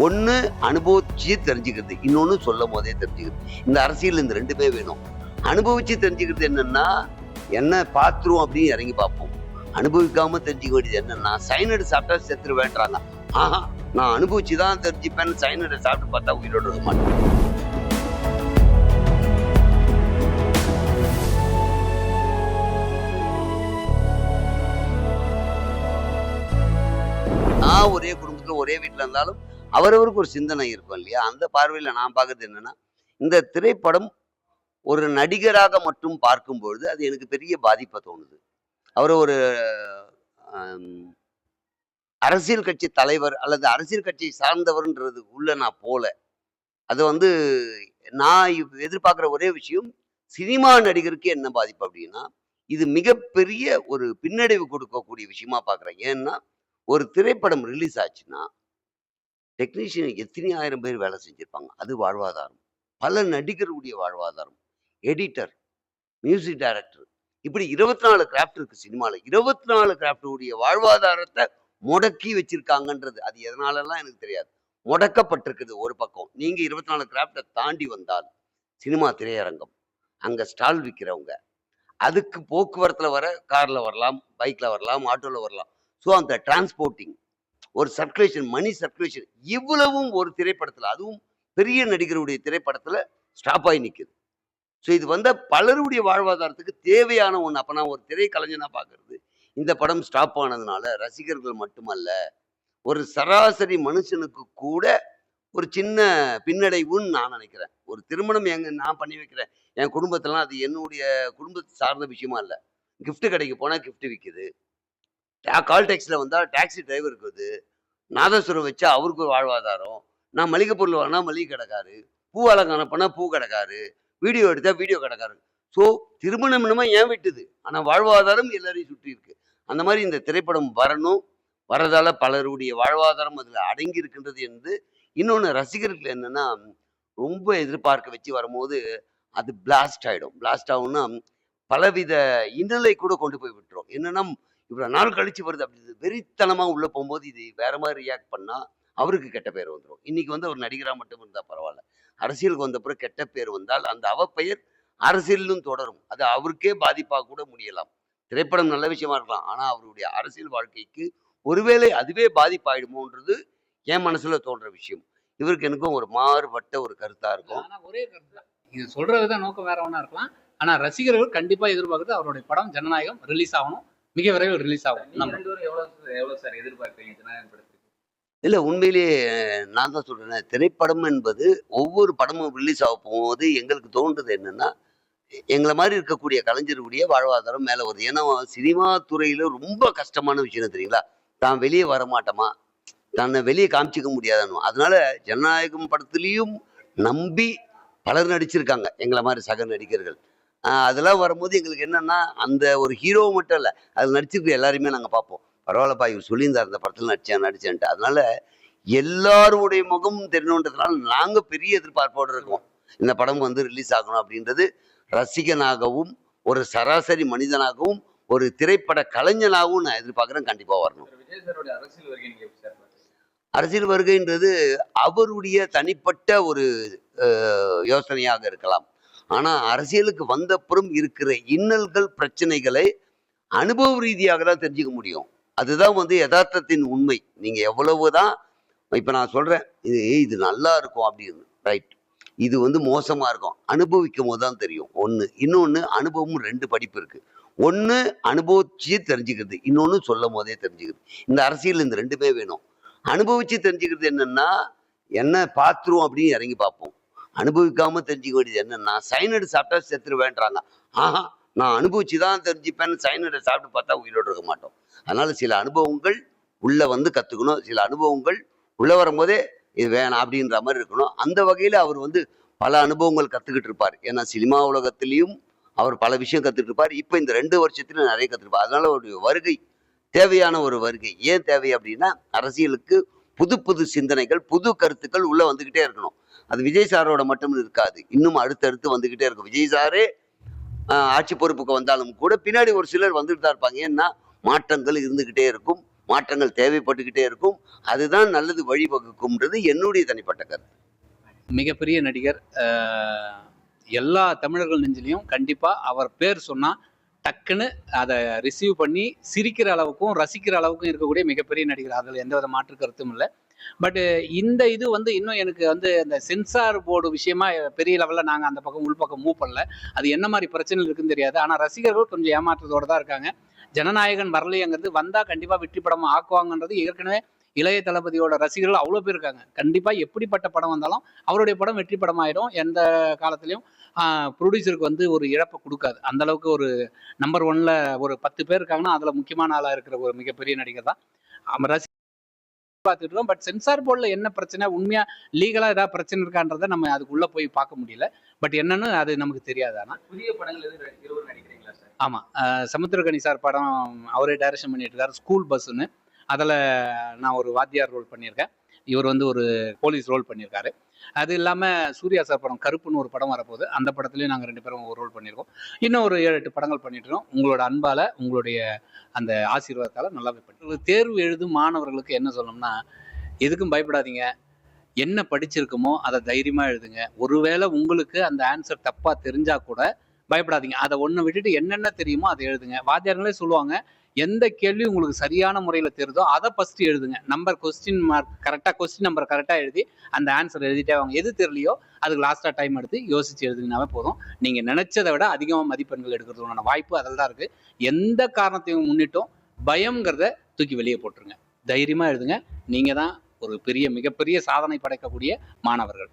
ஒன்று அனுபவிச்சு தெரிஞ்சுக்கிறது, இன்னொன்று சொல்லும் போதே தெரிஞ்சுக்கிறது. இந்த அரசியல் இந்த ரெண்டுமே வேணும். அனுபவிச்சு தெரிஞ்சுக்கிறது என்னன்னா, என்ன பாத்துரும் அப்படின்னு இறங்கி பார்ப்போம். அனுபவிக்காம தெரிஞ்சுக்க வேண்டியது என்னன்னா, சைனடு சாப்பிட்டா செத்துரு வேண்டாங்க. ஆஹா, நான் அனுபவிச்சுதான் தெரிஞ்சுப்பேன்னு சைனடை சாப்பிட்டு பார்த்தா உயிரோடு இருக்க மாட்டேன். நான் ஒரே குடும்பத்துல ஒரே வீட்டுல இருந்தாலும் அவரவருக்கு ஒரு சிந்தனை இருக்கும் இல்லையா? அந்த பார்வையில நான் பார்க்கறது என்னன்னா, இந்த திரைப்படம் ஒரு நடிகராக மட்டும் பார்க்கும்பொழுது அது எனக்கு பெரிய பாதிப்பை தோணுது. அவரை ஒரு அம், அரசியல் கட்சி தலைவர் அல்லது அரசியல் கட்சியை சார்ந்தவர்ன்றது உள்ள நான் போல. அது வந்து நான் எதிர்பார்க்குற ஒரே விஷயம், சினிமா நடிகருக்கு என்ன பாதிப்பு அப்படின்னா, இது மிகப்பெரிய ஒரு பின்னடைவு கொடுக்கக்கூடிய விஷயமா பார்க்குறேன். ஏன்னா, ஒரு திரைப்படம் ரிலீஸ் ஆச்சுன்னா, டெக்னீஷியன் எத்தனை ஆயிரம் பேர் வேலை செஞ்சிருப்பாங்க. அது வாழ்வாதாரம். பல நடிகருடைய வாழ்வாதாரம். எடிட்டர், மியூசிக் டைரக்டர் இப்படி 24 கிராஃப்ட் இருக்கு சினிமால. 24 கிராஃப்ட் உடைய வாழ்வாதாரத்தை முடக்கி வச்சிருக்காங்கன்றது. அது எதனாலலாம் எனக்கு தெரியாது. முடக்கப்பட்டிருக்குது ஒரு பக்கம். நீங்க 24 கிராஃப்ட தாண்டி வந்தால், சினிமா திரையரங்கம், அங்க ஸ்டால் விக்கிறவங்க, அதுக்கு போக்குவரத்துல வர கார்ல வரலாம், பைக்ல வரலாம், ஆட்டோல வரலாம். ஸோ அந்த டிரான்ஸ்போர்ட்டிங், ஒரு சர்க்குலேஷன், மணி சர்க்குலேஷன் இவ்வளவும் ஒரு திரைப்படத்துல, அதுவும் பெரிய நடிகருடைய திரைப்படத்துல ஸ்டாப் ஆகி நிக்குது. ஸோ இது வந்த பலருடைய வாழ்வாதாரத்துக்கு தேவையான ஒண்ணு. அப்ப நான் ஒரு திரைக்கலைஞனா பார்க்கறது, இந்த படம் ஸ்டாப் ஆனதுனால ரசிகர்கள் மட்டுமல்ல, ஒரு சராசரி மனுஷனுக்கு கூட ஒரு சின்ன பின்னடைவுன்னு நான் நினைக்கிறேன். ஒரு திருமணம் நான் பண்ணி வைக்கிறேன். என் குடும்பத்திலலாம் அது என்னுடைய குடும்பத்தை சார்ந்த விஷயமா இல்ல. கிஃப்ட் கடைக்கு போனா கிஃப்ட் விக்குது. கால் டாக்ஸில வந்தா டாக்ஸி டிரைவருக்கு அது. நாதஸ்வரம் வச்சா அவருக்கு ஒரு வாழ்வாதாரம். நான் மளிகை பொருள் வாங்கினா மளிகை கடைக்காரு. பூ அலங்காரம் பண்ணா பூ கடைக்காரு. வீடியோ எடுத்தா வீடியோ கடைக்காரு. ஸோ திருமணம் என்னமோ ஏன் விட்டுது. ஆனா வாழ்வாதாரம் எல்லாரையும் சுற்றி இருக்கு. அந்த மாதிரி இந்த திரைப்படம் வரணும். வரதால பலருடைய வாழ்வாதாரம் அதுல அடங்கி இருக்கின்றது என்று. இன்னொன்னு ரசிகர்கள் என்னன்னா, ரொம்ப எதிர்பார்க்க வச்சு வரும்போது அது பிளாஸ்ட் ஆயிடும். பிளாஸ்ட் ஆகும்னா பலவித இன்னலை கூட கொண்டு போய் விட்டுரும். என்னன்னா, இவ்வளவு நாள் கழிச்சு வருது அப்படி வெறித்தனமா உள்ள போகும்போது இது வேற மாதிரி ரியாக்ட் பண்ணா அவருக்கு கெட்ட பேர் வந்துடும். இன்னைக்கு வந்து ஒரு நடிகரா மட்டும் இருந்தா பரவாயில்ல. அரசியலுக்கு வந்த பிறகு கெட்ட பேர் வந்தால் அந்த அவப்பெயர் அரசியலிலும் தொடரும். அது அவருக்கே பாதிப்பா கூட முடியலாம். திரைப்படம் நல்ல விஷயமா இருக்கலாம். ஆனா அவருடைய அரசியல் வாழ்க்கைக்கு ஒருவேளை அதுவே பாதிப்பாயிடுமோன்றது என் மனசுல தோன்ற விஷயம். இவருக்கு எனக்கும் ஒரு மாறுபட்ட ஒரு கருத்தா இருக்கும். ஆனா ஒரே கருத்து தான். இது சொல்றதுதான் நோக்கம் வேற ஒண்ணா இருக்கலாம். ஆனா ரசிகர்கள் கண்டிப்பா எதிர்பார்க்குறது அவருடைய படம் ஜனநாயகம் ரிலீஸ் ஆகணும். மிக விரைவில் ரிலீஸ் ஆகும். நீங்க ரெண்டு பேரும் எவ்வளவு சார் எதிர்பார்க்கறீங்க ஜனநாயகம் படத்துக்கு? இல்ல உண்மையிலேயே நான் தான் சொல்றேனே, திரைப்படம் என்பது ஒவ்வொரு படமும் ரிலீஸ் ஆக போகும்போது எங்களுக்கு தோன்றது என்னன்னா, எங்கள மாரி இருக்கக்கூடிய கலைஞருடைய வாழ்வாதாரம் மேல வருது. ஏன்னா சினிமா துறையில ரொம்ப கஷ்டமான விஷயம் என்ன தெரியுங்களா? தான் வெளிய வரமாட்டோமா? தன்னை வெளிய காமிச்சுக்க முடியாதான்னு. அதனால ஜனநாயகம் படத்துலயும் நம்பி பலர் நடிச்சிருக்காங்க. எங்கள மாரி சக நடிகர்கள். அதெல்லாம் வரும்போது எங்களுக்கு என்னன்னா, அந்த ஒரு ஹீரோ மட்டும் இல்ல. அதுல நடிச்சிருக்க எல்லாரையுமே நாங்க பார்ப்போம். பரவாயில்லப்பா இவர் சொல்லியிருந்தார் இந்த படத்துல நடிச்சேன்ட்டு. அதனால எல்லாருடைய முகமும் தெரியணுன்றதுனால நாங்க பெரிய எதிர்பார்ப்போட இருக்கோம். இந்த படம் வந்து ரிலீஸ் ஆகணும் அப்படின்றது ரசிகனாகவும், ஒரு சராசரி மனிதனாகவும், ஒரு திரைப்பட கலைஞனாகவும் நான் எதிர்பார்க்கிறேன். கண்டிப்பா வரணும். விஜய் சாரோட அரசியல் வருகை நீங்க எப்படி சார் பாக்குறீங்க? அரசியல் வருகைன்றது அவருடைய தனிப்பட்ட ஒரு யோசனையாக இருக்கலாம். ஆனா அரசியலுக்கு வந்தப்புறம் இருக்கிற இன்னல்கள், பிரச்சனைகளை அனுபவ ரீதியாக தான் தெரிஞ்சுக்க முடியும். அதுதான் வந்து யதார்த்தத்தின் உண்மை. நீங்க எவ்வளவுதான் இப்ப நான் சொல்றேன், இது நல்லா இருக்கும் அப்படின்னு. ரைட். இது வந்து மோசமா இருக்கும். அனுபவிக்கும் போது தான் தெரியும். ஒண்ணு. இன்னொன்னு அனுபவமும் 2 படிப்பு இருக்கு. ஒண்ணு அனுபவிச்சு தெரிஞ்சுக்கிறது. இன்னொன்னு சொல்லும் போதே தெரிஞ்சுக்கிறது. இந்த அரசியல் இந்த 2மே வேணும். அனுபவிச்சு தெரிஞ்சுக்கிறது என்னன்னா, என்ன பாத்துரும் அப்படின்னு இறங்கி பார்ப்போம். அனுபவிக்காம தெரிஞ்சுக்க வேண்டியது என்னன்னா, சைனடு சாப்பிட்டா செத்துருவேன்றாங்க. ஆஹா, நான் அனுபவிச்சுதான் தெரிஞ்சுப்பேன்னு சைனடை சாப்பிட்டு பார்த்தா உயிரோடு இருக்க மாட்டோம். அதனால சில அனுபவங்கள் உள்ள வந்து கத்துக்கணும். சில அனுபவங்கள் உள்ள வரும்போதே இது வேணாம் அப்படின்ற மாதிரி இருக்கணும். அந்த வகையில அவர் வந்து பல அனுபவங்கள் கத்துக்கிட்டு இருப்பார். ஏன்னா சினிமா உலகத்திலையும் அவர் பல விஷயம் கத்துட்டு இருப்பார். இப்ப இந்த 2 வருஷத்துல நிறைய கத்துருப்பார். அதனால அவருடைய வருகை தேவையான ஒரு வருகை. ஏன் தேவை அப்படின்னா, அரசியலுக்கு புது புது சிந்தனைகள், புது கருத்துக்கள் உள்ள வந்துகிட்டே இருக்கணும். அது விஜய் சாரோட மட்டும் இருக்காது. இன்னும் அடுத்தடுத்து வந்துகிட்டே இருக்கும். விஜய் சாரே ஆட்சி பொறுப்புக்கு வந்தாலும் கூட பின்னாடி ஒரு சிலர் வந்துட்டு தான் இருப்பாங்க. ஏன்னா மாற்றங்கள் இருந்துகிட்டே இருக்கும். மாற்றங்கள் தேவைப்பட்டுக்கிட்டே இருக்கும். அதுதான் நல்லது வழிவகுக்கும்ன்றது என்னுடைய தனிப்பட்ட கருத்து. மிகப்பெரிய நடிகர். எல்லா தமிழர்கள் நெஞ்சிலையும் கண்டிப்பா அவர் பேர் சொன்னா டக்குன்னு அதை ரிசீவ் பண்ணி சிரிக்கிற அளவுக்கும் ரசிக்கிற அளவுக்கும் இருக்கக்கூடிய மிகப்பெரிய நடிகர். அதில் எந்தவித மாற்று கருத்தும் இல்லை. பட் இந்த இது வந்து இன்னும் எனக்கு வந்து அந்த சென்சார் போர்டு விஷயமா பெரிய லெவலில் நாங்கள் அந்த பக்கம் உள்பக்கம் மூவ் பண்ணல. அது என்ன மாதிரி பிரச்சனை இருக்குன்னு தெரியாது. ஆனால் ரசிகர்கள் கொஞ்சம் ஏமாற்றத்தோடு தான் இருக்காங்க. ஜனநாயகன் வரலைங்கிறது வந்தால் கண்டிப்பாக வெற்றி படமாக ஆக்குவாங்கன்றது ஏற்கனவே இளைய தளபதியோட ரசிகர்கள் அவ்வளோ பேர் இருக்காங்க. கண்டிப்பாக எப்படிப்பட்ட படம் வந்தாலும் அவருடைய படம் வெற்றி படம் ஆயிடும். எந்த காலத்திலையும் ப்ரொடியூசருக்கு வந்து ஒரு இழப்பை கொடுக்காது. அந்த அளவுக்கு ஒரு நம்பர் 1ல ஒரு 10 பேர் இருக்காங்கன்னா அதில் முக்கியமான ஆளாக இருக்கிற ஒரு மிகப்பெரிய நடிகர் தான். ரசி பார்த்துட்டு இருக்கோம். பட் சென்சார் போர்டில் என்ன பிரச்சனை, உண்மையா லீகலா ஏதாவது பிரச்சனை இருக்கான்றதை நம்ம அதுக்குள்ள போய் பார்க்க முடியல. பட் என்னன்னு அது நமக்கு தெரியாது. ஆனால் புதிய படங்கள் இருவர் நடிக்கிறீங்களா சார்? ஆமா, சமுத்திரகனி சார் படம் அவரே டைரக்ஷன் பண்ணிட்டு இருக்காரு, ஸ்கூல் பஸ்ஸுன்னு. அதில் நான் ஒரு வாத்தியார் ரோல் பண்ணியிருக்கேன். இவர் வந்து ஒரு போலீஸ் ரோல் பண்ணியிருக்காரு. அது இல்லாமல் சூர்யா சார் படம் கருப்புன்னு ஒரு படம் வரப்போகுது. அந்த படத்துலையும் நாங்கள் 2 பேரும் ஒரு ரோல் பண்ணியிருக்கோம். இன்னும் ஒரு 7-8 படங்கள் பண்ணிட்டு இருக்கோம். உங்களோட அன்பால், உங்களுடைய அந்த ஆசீர்வாதத்தால் நல்லாவே பண்ணி தேர்வு எழுதும் மாணவர்களுக்கு என்ன சொல்லணும்னா, எதுக்கும் பயப்படாதீங்க. என்ன படிச்சிருக்குமோ அதை தைரியமாக எழுதுங்க. ஒருவேளை உங்களுக்கு அந்த ஆன்சர் தப்பாக தெரிஞ்சா கூட பயப்படாதீங்க. அதை ஒன்று விட்டுட்டு என்னென்ன தெரியுமோ அதை எழுதுங்க. வாத்தியார்களே சொல்லுவாங்க, எந்த கேள்வி உங்களுக்கு சரியான முறையில் தெரியுதோ அதை ஃபர்ஸ்ட் எழுதுங்க. கொஸ்டின் மார்க் கரெக்டாக, கொஸ்டின் நம்பர் கரெக்டாக எழுதி அந்த ஆன்சர் எழுதிட்டே வாங்க. எது தெரியலையோ அதுக்கு லாஸ்ட்டாக டைம் எடுத்து யோசிச்சு எழுதுனாவே போதும். நீங்கள் நினைச்சதை விட அதிகமாக மதிப்பெண்கள் எடுக்கிறதுக்கான வாய்ப்பு அதில் தான் இருக்குது. எந்த காரணத்தையும் முன்னிட்டும் பயம்ங்கிறத தூக்கி வெளியே போட்டுருங்க. தைரியமாக எழுதுங்க. நீங்கள் தான் ஒரு மிகப்பெரிய சாதனை படைக்கக்கூடிய மாணவர்கள்.